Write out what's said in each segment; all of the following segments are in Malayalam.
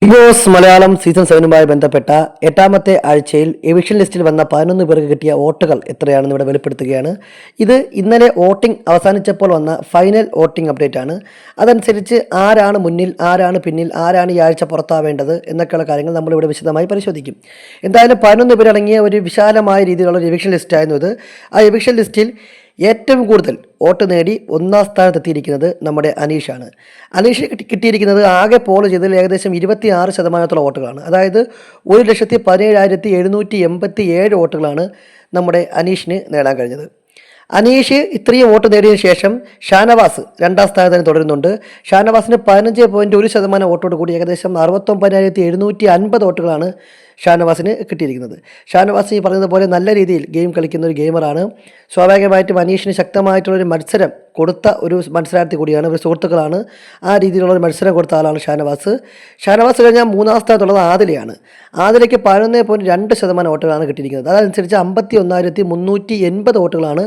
ബിഗ് ബോസ് മലയാളം സീസൺ 7 ബന്ധപ്പെട്ട എട്ടാമത്തെ ആഴ്ചയിൽ എവിക്ഷൻ ലിസ്റ്റിൽ വന്ന 11 പേർക്ക് കിട്ടിയ വോട്ടുകൾ എത്രയാണെന്ന് ഇവിടെ വെളിപ്പെടുത്തുകയാണ്. ഇത് ഇന്നലെ വോട്ടിംഗ് അവസാനിച്ചപ്പോൾ വന്ന ഫൈനൽ വോട്ടിംഗ് അപ്ഡേറ്റ് ആണ്. അതനുസരിച്ച് ആരാണ് മുന്നിൽ, ആരാണ് പിന്നിൽ, ആരാണ് ഈ ആഴ്ച പുറത്താവേണ്ടത് എന്നൊക്കെയുള്ള കാര്യങ്ങൾ നമ്മളിവിടെ വിശദമായി പരിശോധിക്കും. എന്തായാലും 11 പേരടങ്ങിയ ഒരു വിശാലമായ രീതിയിലുള്ള ഒരു എവിക്ഷൻ ലിസ്റ്റായിരുന്നു ഇത്. ആ എവിക്ഷൻ ലിസ്റ്റിൽ ഏറ്റവും കൂടുതൽ വോട്ട് നേടി ഒന്നാം സ്ഥാനത്തെത്തിയിരിക്കുന്നത് നമ്മുടെ അനീഷാണ്. അനീഷിന് കിട്ടിയിരിക്കുന്നത് ആകെ പോൾ ചെയ്തതിൽ ഏകദേശം 26% വോട്ടുകളാണ്. അതായത് 1,17,787 വോട്ടുകളാണ് നമ്മുടെ അനീഷിന് നേടാൻ കഴിഞ്ഞത്. അനീഷ് ഇത്രയും വോട്ട് നേടിയതിനു ശേഷം ഷാനവാസ് രണ്ടാം സ്ഥാനത്തിന് തുടരുന്നുണ്ട്. ഷാനവാസിന് 15.1% വോട്ടോട് കൂടി ഏകദേശം 69,750 വോട്ടുകളാണ് ഷാനവാസിന് കിട്ടിയിരിക്കുന്നത്. ഷാനവാസ് ഈ പറഞ്ഞതുപോലെ നല്ല രീതിയിൽ ഗെയിം കളിക്കുന്ന ഒരു ഗെയിമറാണ്. സ്വാഭാവികമായിട്ടും അനീഷിന് ശക്തമായിട്ടുള്ളൊരു മത്സരം കൊടുത്ത ഒരു മത്സരാർത്ഥി കൂടിയാണ്. ഒരു സുഹൃത്തുക്കളാണ്. ആ രീതിയിലുള്ളൊരു മത്സരം കൊടുത്ത ആളാണ് ഷാനവാസ്. ഷാനവാസ് കഴിഞ്ഞാൽ മൂന്നാം സ്ഥാനത്തുള്ളത് ആദിലയാണ്. ആദിലയ്ക്ക് 11.2% വോട്ടുകളാണ് കിട്ടിയിരിക്കുന്നത്. അതനുസരിച്ച് 51,380 വോട്ടുകളാണ്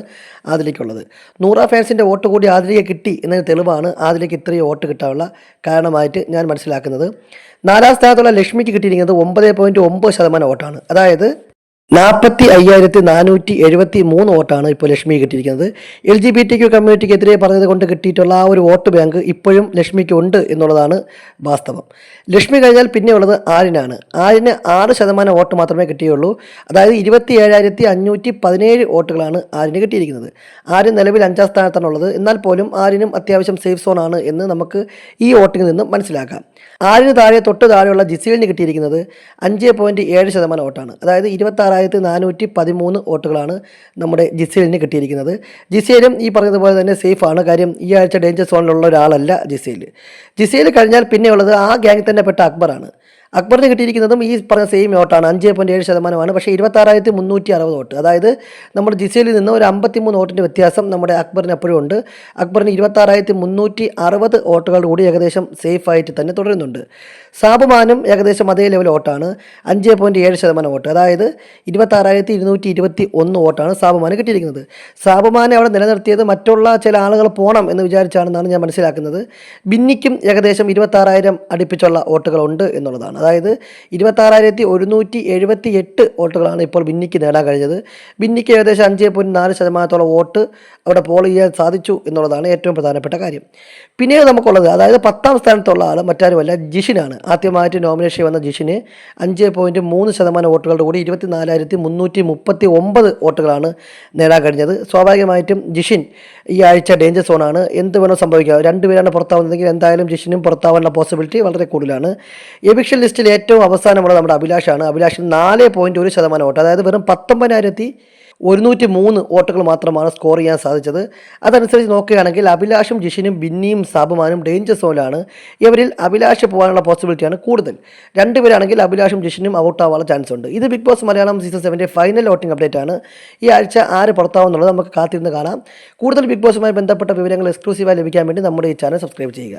ആദിലയ്ക്കുള്ളത്. 100 ഫാൻസിൻ്റെ വോട്ട് കൂടി ആദിലയ്ക്ക് കിട്ടി എന്നതിന് തെളിവാണ് ആദിലയ്ക്ക് ഇത്രയും വോട്ട് കിട്ടാനുള്ള കാരണമായിട്ട് ഞാൻ മനസ്സിലാക്കുന്നത്. 4ാം സ്ഥാനത്തുള്ള ലക്ഷ്മിക്ക് കിട്ടിയിരിക്കുന്നത് 9.9% വോട്ടാണ്. അതായത് 45,473 വോട്ടാണ് ഇപ്പോൾ ലക്ഷ്മി കിട്ടിയിരിക്കുന്നത്. LGBTQ കമ്മ്യൂണിറ്റിക്കെതിരെ പറഞ്ഞത് കൊണ്ട് കിട്ടിയിട്ടുള്ള ആ ഒരു വോട്ട് ബാങ്ക് ഇപ്പോഴും ലക്ഷ്മിക്ക് ഉണ്ട് എന്നുള്ളതാണ് വാസ്തവം. ലക്ഷ്മി കഴിഞ്ഞാൽ പിന്നെ ഉള്ളത് ആര്യനാണ്. ആര്യന് 6% വോട്ട് മാത്രമേ കിട്ടിയുള്ളൂ. അതായത് 27,517 വോട്ടുകളാണ് ആര്യന് കിട്ടിയിരിക്കുന്നത്. ആര്യൻ നിലവിൽ 5ാം സ്ഥാനത്താണുള്ളത്. എന്നാൽ പോലും ആര്യനും അത്യാവശ്യം സേഫ് സോണാണ് എന്ന് നമുക്ക് ഈ വോട്ടിങ്ങിൽ നിന്നും മനസ്സിലാക്കാം. ആര്യന് തൊട്ട് താഴെയുള്ള ജിസേലിന് കിട്ടിയിരിക്കുന്നത് 5.7% വോട്ടാണ്. അതായത് 26,413 വോട്ടുകളാണ് നമ്മുടെ ജിസേലിന് കിട്ടിയിരിക്കുന്നത്. ജിസേലും ഈ പറഞ്ഞതുപോലെ തന്നെ സേഫാണ്. കാര്യം ഈ ആഴ്ച ഡേഞ്ചർ സോണിലുള്ള ഒരാളല്ല ജിസേൽ കഴിഞ്ഞാൽ പിന്നെയുള്ളത് ആ ഗ്യാങ്ങിൽ തന്നെ പെട്ട അക്ബറാണ്. അക്ബറിന് കിട്ടിയിരിക്കുന്നതും ഈ പറഞ്ഞ സെയിം വോട്ടാണ്, 5.7%. പക്ഷേ 26,360 വോട്ട്. അതായത് നമ്മുടെ ജിസേലിൽ നിന്ന് ഒരു 53 വോട്ടിൻ്റെ വ്യത്യാസം നമ്മുടെ അക്ബറിന് എപ്പോഴും ഉണ്ട്. അക്ബറിന് 26,360 വോട്ടുകൾ കൂടി ഏകദേശം സേഫായിട്ട് തന്നെ തുടരുന്നുണ്ട്. സാബുമാനും ഏകദേശം അതേ ലെവൽ വോട്ടാണ്, 5.7% വോട്ട്. അതായത് 26,221 വോട്ടാണ് സാബുമാന് കിട്ടിയിരിക്കുന്നത്. സാബുമാനെ അവിടെ നിലനിർത്തിയത് മറ്റുള്ള ചില ആളുകൾ പോകണം എന്ന് വിചാരിച്ചാണെന്നാണ് ഞാൻ മനസ്സിലാക്കുന്നത്. ബിന്നിക്കും ഏകദേശം 26,000 അടുപ്പിച്ചുള്ള വോട്ടുകളുണ്ട് എന്നുള്ളതാണ്. അതായത് 26,178 വോട്ടുകളാണ് ഇപ്പോൾ ബിന്നിക്ക് നേടാൻ കഴിഞ്ഞത്. ബിന്നിക്ക് ഏകദേശം 5.4% വോട്ട് അവിടെ പോൾ ചെയ്യാൻ സാധിച്ചു എന്നുള്ളതാണ് ഏറ്റവും പ്രധാനപ്പെട്ട കാര്യം. പിന്നീട് നമുക്കുള്ളത്, അതായത് 10ാം സ്ഥാനത്തുള്ള ആൾ മറ്റാരുമല്ല, ജിഷിനാണ്. ആദ്യമായിട്ട് നോമിനേഷൻ വന്ന ജിഷിന് 5.3% വോട്ടുകളുടെ കൂടി 24,339 വോട്ടുകളാണ് നേടാൻ കഴിഞ്ഞത്. സ്വാഭാവികമായിട്ടും ജിഷിൻ ഈ ആഴ്ച ഡേഞ്ചർ സോണാണ്. എന്ത് വേണോ സംഭവിക്കാം. 2 പേരാണ് പുറത്താവുന്നതെങ്കിൽ എന്തായാലും ജിഷിനും പുറത്താവാനുള്ള പോസിബിലിറ്റി വളരെ കൂടുതലാണ്. എവിക്ഷൻ ലിസ്റ്റിൽ ഏറ്റവും അവസാനമുള്ള നമ്മുടെ അഭിലാഷാണ്. അഭിലാഷിന് 4.1% വോട്ട്. അതായത് വെറും 19,103 വോട്ടുകൾ മാത്രമാണ് സ്കോർ ചെയ്യാൻ സാധിച്ചത്. അതനുസരിച്ച് നോക്കുകയാണെങ്കിൽ അഭിലാഷും ജിഷിനും ബിന്നിയും സാബുമാനും ഡേഞ്ചർ സോണിലാണ്. ഇവരിൽ അഭിലാഷ് പോകാനുള്ള പോസിബിലിറ്റിയാണ് കൂടുതൽ. 2 പേരാണെങ്കിൽ അഭിലാഷും ജിഷിനും ഔട്ടാവാനുള്ള ചാൻസ് ഉണ്ട്. ഇത് Big Boss Malayalam season 7 final voting update ആണ്. ഈ ആഴ്ച ആര് പുറത്താവുന്നുള്ളത് നമുക്ക് കാത്തിരുന്ന് കാണാം. കൂടുതൽ ബിഗ് ബോസുമായി ബന്ധപ്പെട്ട വിവരങ്ങൾ എക്സ്ക്ലൂസീവായി ലഭിക്കാൻ വേണ്ടി നമ്മുടെ ഈ ചാനൽ സബ്സ്ക്രൈബ് ചെയ്യുക.